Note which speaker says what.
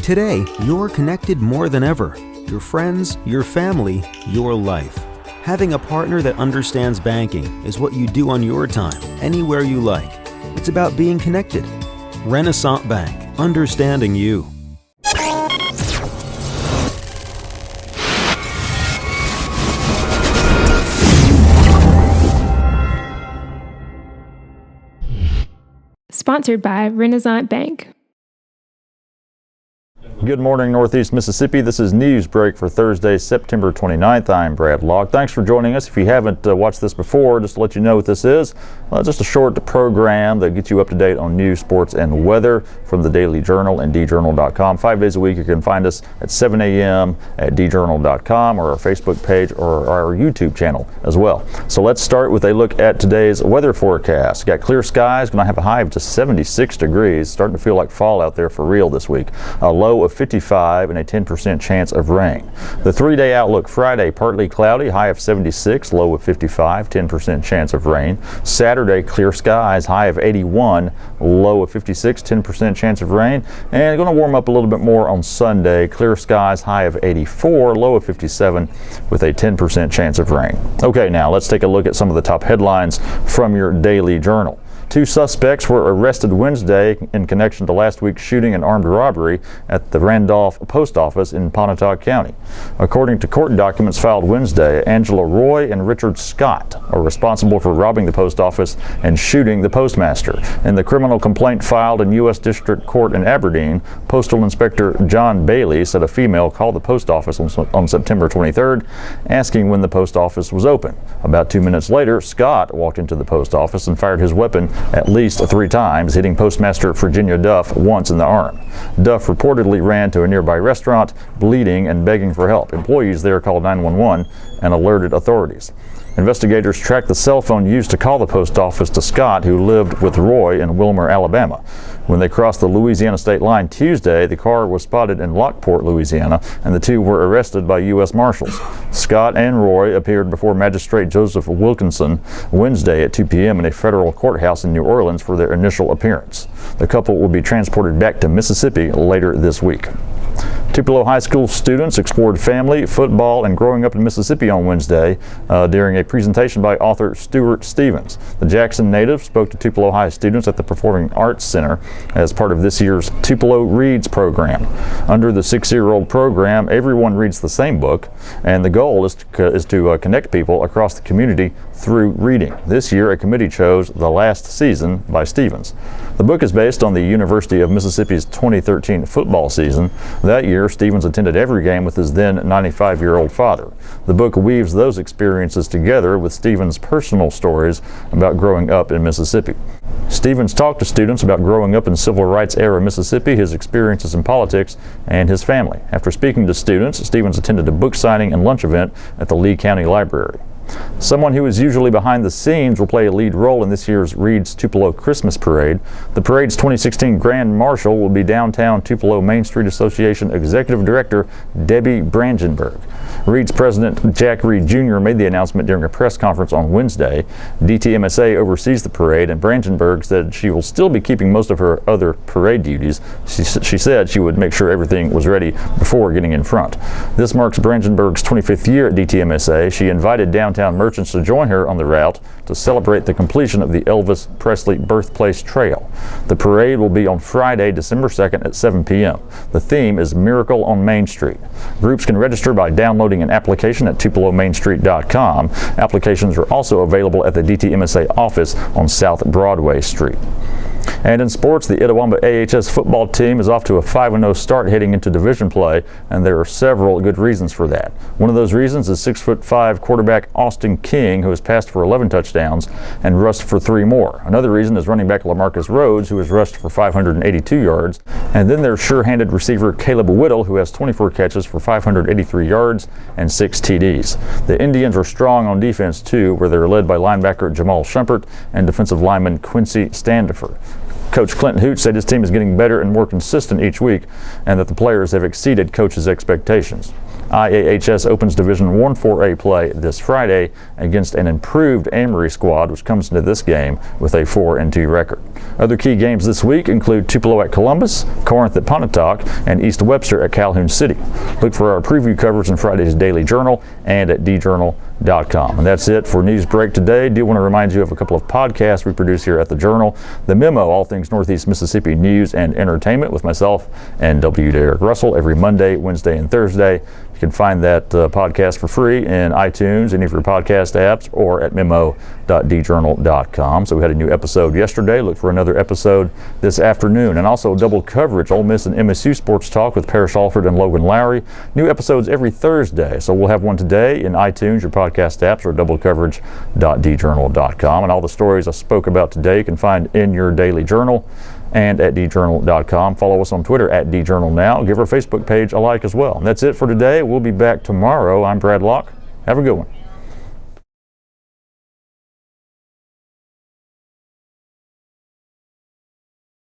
Speaker 1: Today, you're connected more than ever. Your friends, your family, your life. Having a partner that understands banking is what you do on your time, anywhere you like. It's about being connected. Renaissance Bank, understanding you.
Speaker 2: Sponsored by Renaissance Bank.
Speaker 3: Good morning, Northeast Mississippi. This is Newsbreak for Thursday, September 29th. I'm Brad Locke. Thanks for joining us. If you haven't watched this before, just to let you know what this is, just a short program that gets you up to date on news, sports, and weather from the Daily Journal and djournal.com. 5 days a week, you can find us at 7 a.m. at djournal.com or our Facebook page or our YouTube channel as well. So let's start with a look at today's weather forecast. Got clear skies, going to have a high of just 76 degrees. Starting to feel like fall out there for real this week. A low of 55 and a 10% chance of rain. The 3-day outlook: Friday, partly cloudy, high of 76, low of 55, 10% chance of rain. Saturday, clear skies, high of 81, low of 56, 10% chance of rain. And going to warm up a little bit more on Sunday, clear skies, high of 84, low of 57, with a 10% chance of rain. Okay, now let's take a look at some of the top headlines from your Daily Journal. 2 suspects were arrested Wednesday in connection to last week's shooting and armed robbery at the Randolph Post Office in Pontotoc County. According to court documents filed Wednesday, Angela Roy and Richard Scott are responsible for robbing the post office and shooting the postmaster. In the criminal complaint filed in U.S. District Court in Aberdeen, Postal Inspector John Bailey said a female called the post office on September 23rd, asking when the post office was open. About 2 minutes later, Scott walked into the post office and fired his weapon at least 3 times, hitting Postmaster Virginia Duff once in the arm. Duff reportedly ran to a nearby restaurant, bleeding and begging for help. Employees there called 911 and alerted authorities. Investigators tracked the cell phone used to call the post office to Scott, who lived with Roy in Wilmer, Alabama. When they crossed the Louisiana state line Tuesday, the car was spotted in Lockport, Louisiana, and the 2 were arrested by U.S. Marshals. Scott and Roy appeared before Magistrate Joseph Wilkinson Wednesday at 2 p.m. in a federal courthouse in New Orleans for their initial appearance. The couple will be transported back to Mississippi later this week. Tupelo High School students explored family, football, and growing up in Mississippi on Wednesday during a presentation by author Stuart Stevens. The Jackson native spoke to Tupelo High students at the Performing Arts Center as part of this year's Tupelo Reads program. Under the 6-year-old program, everyone reads the same book, and the goal is to connect people across the community through reading. This year, a committee chose The Last Season by Stevens. The book is based on the University of Mississippi's 2013 football season. That year, Stevens attended every game with his then 95-year-old father. The book weaves those experiences together with Stevens' personal stories about growing up in Mississippi. Stevens talked to students about growing up in civil rights era Mississippi, his experiences in politics, and his family. After speaking to students, Stevens attended a book signing and lunch event at the Lee County Library. Someone who is usually behind the scenes will play a lead role in this year's Reed's Tupelo Christmas Parade. The parade's 2016 Grand Marshal will be downtown Tupelo Main Street Association Executive Director Debbie Brandenburg. Reed's President Jack Reed Jr. made the announcement during a press conference on Wednesday. DTMSA oversees the parade, and Brandenburg said she will still be keeping most of her other parade duties. She said she would make sure everything was ready before getting in front. This marks Brandenburg's 25th year at DTMSA. She invited downtown merchants to join her on the route to celebrate the completion of the Elvis Presley Birthplace Trail. The parade will be on Friday, December 2nd at 7 p.m. The theme is Miracle on Main Street. Groups can register by downloading an application at tupelomainstreet.com. Applications are also available at the DTMSA office on South Broadway Street. And in sports, the Itawamba AHS football team is off to a 5-0 start heading into division play, and there are several good reasons for that. One of those reasons is 6'5" quarterback Austin King, who has passed for 11 touchdowns and rushed for 3 more. Another reason is running back LaMarcus Rhodes, who has rushed for 582 yards. And then there's sure-handed receiver Caleb Whittle, who has 24 catches for 583 yards and 6 TDs. The Indians are strong on defense, too, where they're led by linebacker Jamal Shumpert and defensive lineman Quincy Standifer. Coach Clinton Hooch said his team is getting better and more consistent each week, and that the players have exceeded Coach's expectations. IAHS opens Division I 4A play this Friday against an improved Amory squad, which comes into this game with a 4-2 record. Other key games this week include Tupelo at Columbus, Corinth at Pontotoc, and East Webster at Calhoun City. Look for our preview coverage in Friday's Daily Journal and at djournal.com. And that's it for Newsbreak today. Do want to remind you of a couple of podcasts we produce here at the Journal. The Memo, all things Northeast Mississippi news and entertainment with myself and W. Derek Russell every Monday, Wednesday, and Thursday. You can find that podcast for free in iTunes, any of your podcast apps, or at memo.djournal.com. So we had a new episode yesterday. Look for another episode this afternoon. And also double coverage, Ole Miss and MSU Sports Talk with Parrish Alford and Logan Lowry. New episodes every Thursday. So we'll have one today in iTunes, your podcast apps, or doublecoverage.djournal.com. And all the stories I spoke about today you can find in your daily journal and at djournal.com. Follow us on Twitter at djournalnow. Give our Facebook page a like as well. And that's it for today. We'll be back tomorrow. I'm Brad Locke. Have a good one.